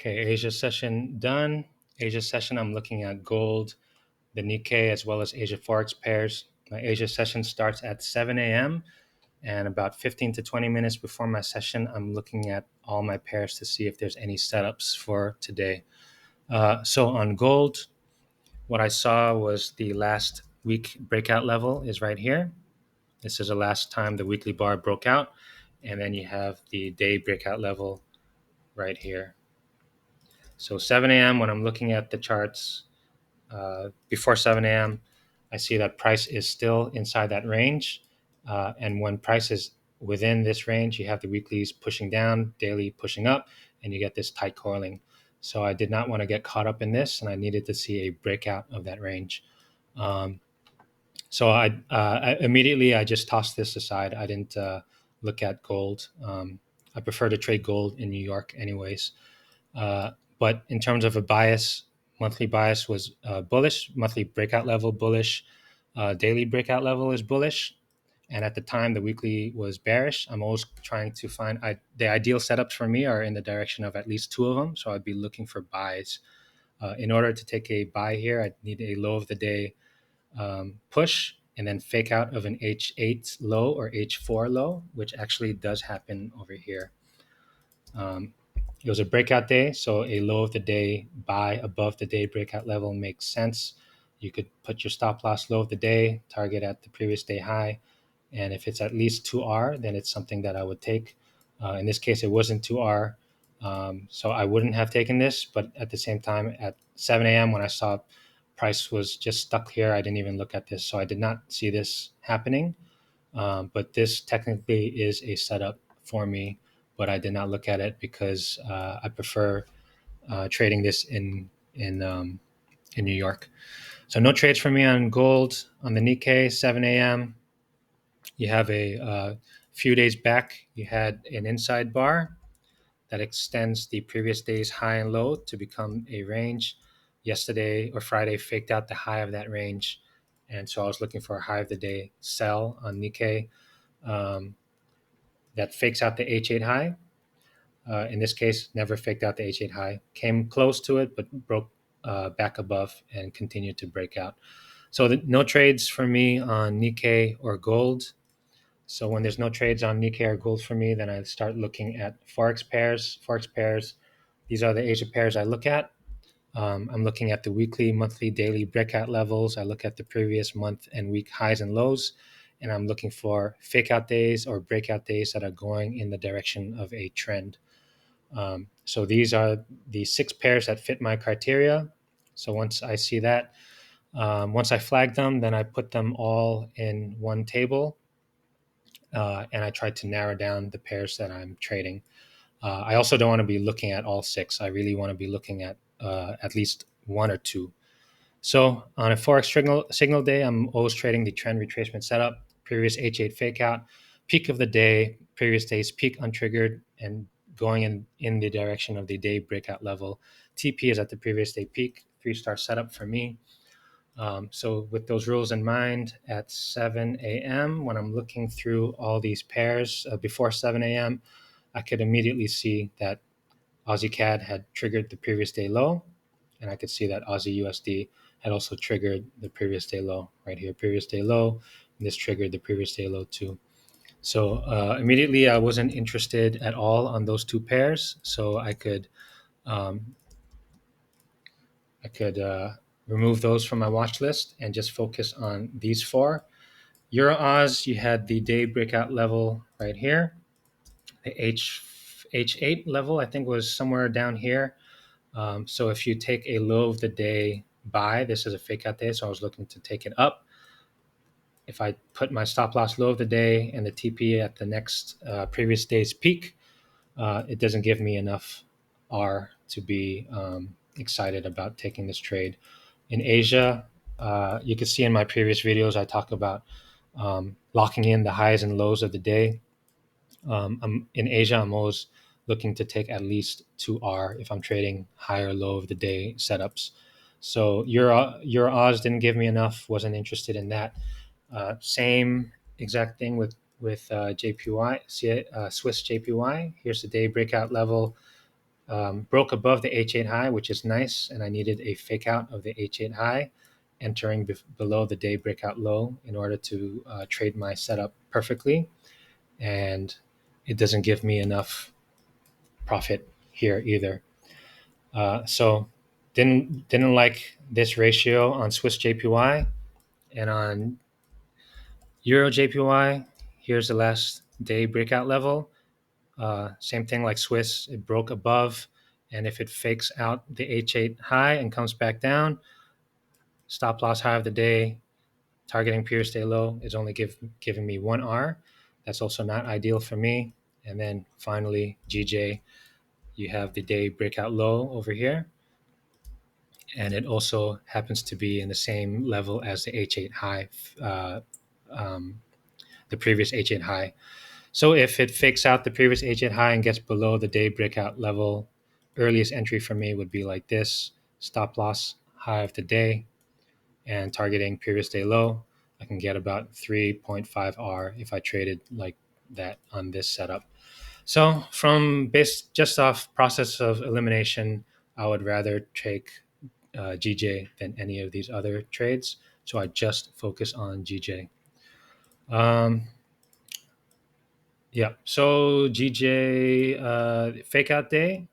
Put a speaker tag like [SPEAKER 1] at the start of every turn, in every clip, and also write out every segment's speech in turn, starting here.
[SPEAKER 1] Okay, Asia session done. Asia session, I'm looking at gold, the Nikkei, as well as Asia Forex pairs. My Asia session starts at 7 a.m. and about 15 to 20 minutes before my session, I'm looking at all my pairs to see if there's any setups for today. So on gold, what I saw was the last week breakout level is right here. This is the last time the weekly bar broke out. And then you have the day breakout level right here. So 7 a.m. when I'm looking at the charts, before 7 a.m., I see that price is still inside that range. And when price is within this range, you have the weeklies pushing down, daily pushing up, and you get this tight coiling. So I did not want to get caught up in this, and I needed to see a breakout of that range. So I immediately I just tossed this aside. I didn't look at gold. I prefer to trade gold in New York, anyways. But in terms of a bias, monthly bias was bullish, monthly breakout level bullish, daily breakout level is bullish. And at the time, the weekly was bearish. I'm always trying to find the ideal setups for me are in the direction of at least two of them. So I'd be looking for buys. In order to take a buy here, I need a low of the day push and then fake out of an H8 low or H4 low, which actually does happen over here. It was a breakout day, so a low of the day buy above the day breakout level makes sense. You could put your stop loss low of the day, target at the previous day high, and if it's at least 2R, then it's something that I would take. In this case, it wasn't 2R, so I wouldn't have taken this, but at the same time, at 7 a.m. when I saw price was just stuck here, I didn't even look at this, so I did not see this happening. But this technically is a setup for me, but I did not look at it because I prefer trading this in New York. So no trades for me on gold. On the Nikkei, 7 a.m. You have a few days back, you had an inside bar that extends the previous day's high and low to become a range. Yesterday or Friday faked out the high of that range. And so I was looking for a high of the day sell on Nikkei. That fakes out the H8 high. In this case, never faked out the H8 high. Came close to it, but broke back above and continued to break out. So no trades for me on Nikkei or gold. So when there's no trades on Nikkei or gold for me, then I start looking at Forex pairs. Forex pairs, these are the Asia pairs I look at. I'm looking at the weekly, monthly, daily breakout levels. I look at the previous month and week highs and lows, and I'm looking for fake out days or breakout days that are going in the direction of a trend. So these are the 6 pairs that fit my criteria. So once I see that, once I flag them, then I put them all in one table, and I try to narrow down the pairs that I'm trading. I also don't want to be looking at all 6. I really want to be looking at least 1 or 2. So on a Forex signal day, I'm always trading the trend retracement setup, previous H8 fake out, peak of the day, previous day's peak untriggered, and going in the direction of the day breakout level. TP is at the previous day peak, 3-star setup for me. So with those rules in mind, at 7 a.m., when I'm looking through all these pairs before 7 a.m., I could immediately see that Aussie CAD had triggered the previous day low, and I could see that Aussie USD had also triggered the previous day low right here, previous day low, and this triggered the previous day low too. So immediately I wasn't interested at all on those 2 pairs, so I could remove those from my watch list and just focus on these 4. Euro Oz, you had the day breakout level right here. The H8 level, I think, was somewhere down here. So if you take a low of the day buy, this is a fake out day, so I was looking to take it up. If I put my stop loss low of the day and the TP at the next previous day's peak, it doesn't give me enough R to be excited about taking this trade. In Asia, you can see in my previous videos, I talk about locking in the highs and lows of the day. In Asia, I'm always looking to take at least 2R if I'm trading high or low of the day setups. So Euro Oz didn't give me enough, wasn't interested in that. Same exact thing with JPY, Swiss JPY. Here's the day breakout level. broke above the H8 high, which is nice, and I needed a fake out of the H8 high, entering below the day breakout low in order to trade my setup perfectly. And it doesn't give me enough profit here either. So didn't like this ratio on Swiss JPY and on Euro JPY. Here's the last day breakout level. Same thing like Swiss, it broke above, and if it fakes out the H8 high and comes back down, stop loss high of the day, targeting previous day low is only giving me 1R. That's also not ideal for me. And then finally, GJ, you have the day breakout low over here, and it also happens to be in the same level as the H8 high, um, the previous H8 high. So if it fakes out the previous H8 high and gets below the day breakout level, earliest entry for me would be like this: stop loss high of the day and targeting previous day low. I can get about 3.5R if I traded like that on this setup. So from based just off process of elimination, I would rather take GJ than any of these other trades. So I just focus on GJ. Um, yeah. So GJ fake out day,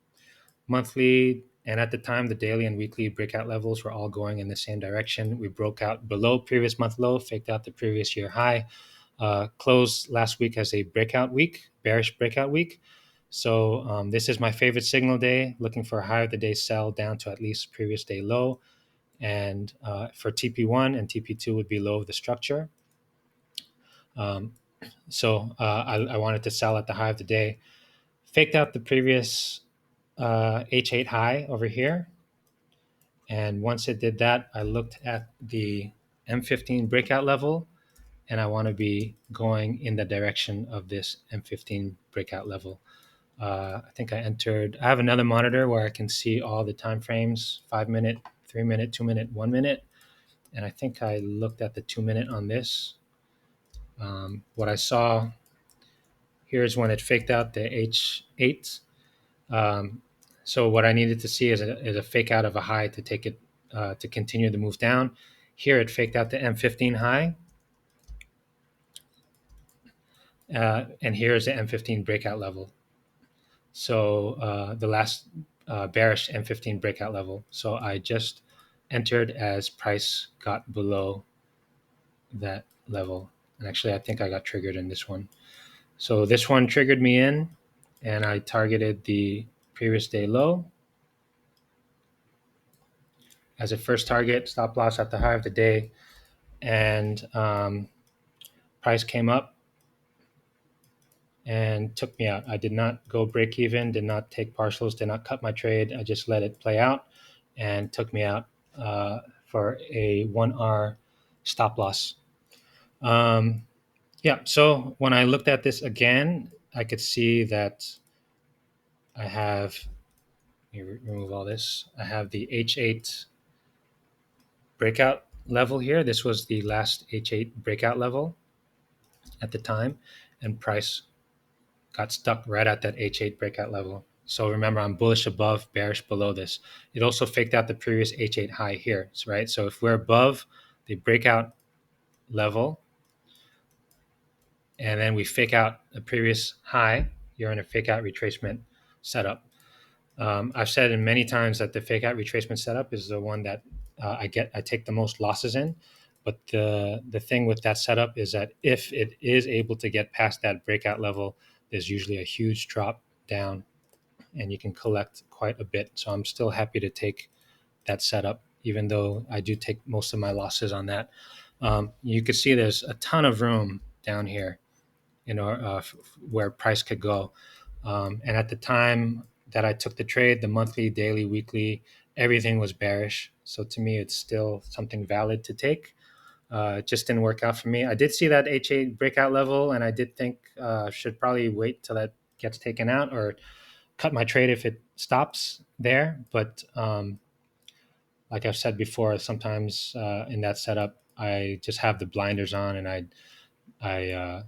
[SPEAKER 1] monthly, and at the time the daily and weekly breakout levels were all going in the same direction. We broke out below previous month low, faked out the previous year high, closed last week as a breakout week, bearish breakout week. So this is my favorite signal day, looking for a high of the day sell down to at least previous day low. And for TP1 and TP2 would be low of the structure. I wanted to sell at the high of the day. Faked out the previous H8 high over here. And once it did that, I looked at the M15 breakout level, and I want to be going in the direction of this M15 breakout level. I think I have another monitor where I can see all the time frames: 5 minute, 3 minute, 2 minute, 1 minute. And I think I looked at the 2 minute on this. What I saw here is when it faked out the H8. So what I needed to see is a fake out of a high to take it to continue the move down. Here it faked out the M15 high, and here's the M15 breakout level. So the last bearish M15 breakout level. So I just entered as price got below that level. And actually, I think I got triggered in this one. So this one triggered me in, and I targeted the previous day low as a first target, stop loss at the high of the day, and price came up and took me out. I did not go break even, did not take partials, did not cut my trade. I just let it play out and took me out for a 1R stop loss. Yeah, so when I looked at this again, I could see that I have, let me remove all this. I have the H8 breakout level here. This was the last H8 breakout level at the time, and price got stuck right at that H8 breakout level. So remember, I'm bullish above, bearish below this. It also faked out the previous H8 high here, right? So if we're above the breakout level and then we fake out a previous high, you're in a fake out retracement setup. I've said in many times that the fake out retracement setup is the one that I take the most losses in. But the thing with that setup is that if it is able to get past that breakout level, there's usually a huge drop down, and you can collect quite a bit. So I'm still happy to take that setup, even though I do take most of my losses on that. You can see there's a ton of room down here, where price could go. And at the time that I took the trade, the monthly, daily, weekly, everything was bearish. So to me, it's still something valid to take. It just didn't work out for me. I did see that H8 breakout level, and I did think should probably wait till that gets taken out or cut my trade if it stops there. But like I've said before, sometimes in that setup, I just have the blinders on, and I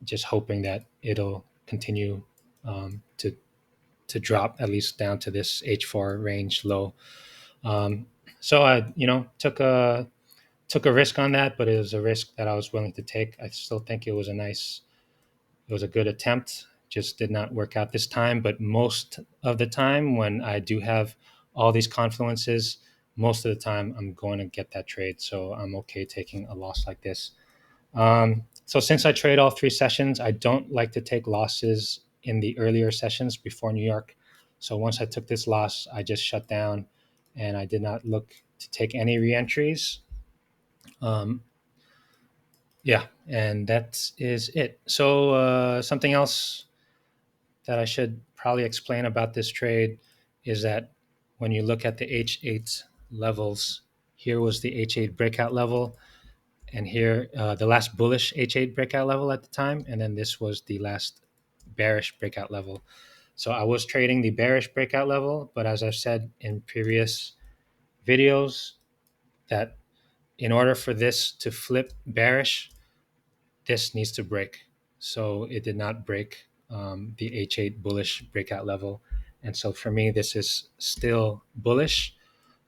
[SPEAKER 1] just hoping that it'll continue to to drop at least down to this H4 range low. Um, so I, took a risk on that, but it was a risk that I was willing to take. I still think it was a good attempt. Just did not work out this time. But most of the time, when I do have all these confluences, most of the time I'm going to get that trade. So I'm okay taking a loss like this. So since I trade all three sessions, I don't like to take losses in the earlier sessions before New York. So once I took this loss, I just shut down and I did not look to take any reentries. Um, yeah, and that is it. So something else that I should probably explain about this trade is that when you look at the H8 levels, here was the H8 breakout level, and here the last bullish H8 breakout level at the time, and then this was the last bearish breakout level. So I was trading the bearish breakout level, but as I've said in previous videos, that in order for this to flip bearish, this needs to break. So it did not break the H8 bullish breakout level. And so for me, this is still bullish.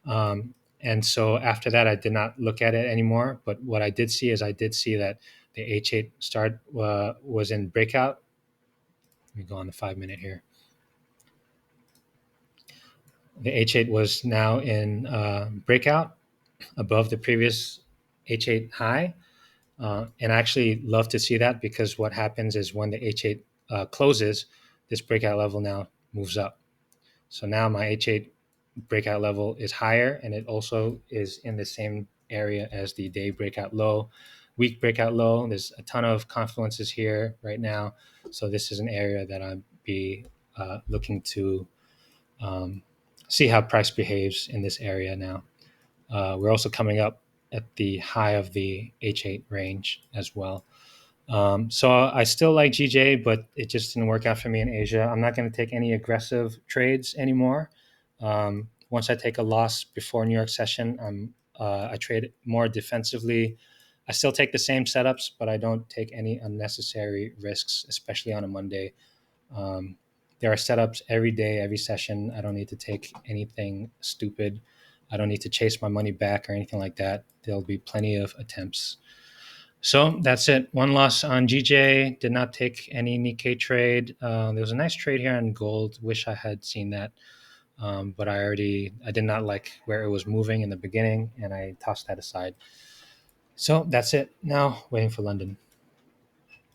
[SPEAKER 1] And so after that, I did not look at it anymore. But what I did see is I did see that the H8 start was in breakout. Let me go on the 5 minute here. The H8 was now in breakout above the previous H8 high. And I actually love to see that because what happens is when the H8 closes, this breakout level now moves up. So now my H8 breakout level is higher and it also is in the same area as the day breakout low, week breakout low. There's a ton of confluences here right now. So this is an area that I'd be looking to um, see how price behaves in this area now. We're also coming up at the high of the H8 range as well. So I still like GJ, but it just didn't work out for me in Asia. I'm not going to take any aggressive trades anymore. Once I take a loss before New York session, I trade more defensively. I still take the same setups, but I don't take any unnecessary risks, especially on a Monday. Um, there are setups every day, every session. I don't need to take anything stupid. I don't need to chase my money back or anything like that. There'll be plenty of attempts. So that's it. One loss on GJ. Did not take any Nikkei trade. There was a nice trade here on gold. Wish I had seen that, but I did not like where it was moving in the beginning, and I tossed that aside. So that's it. Now waiting for London.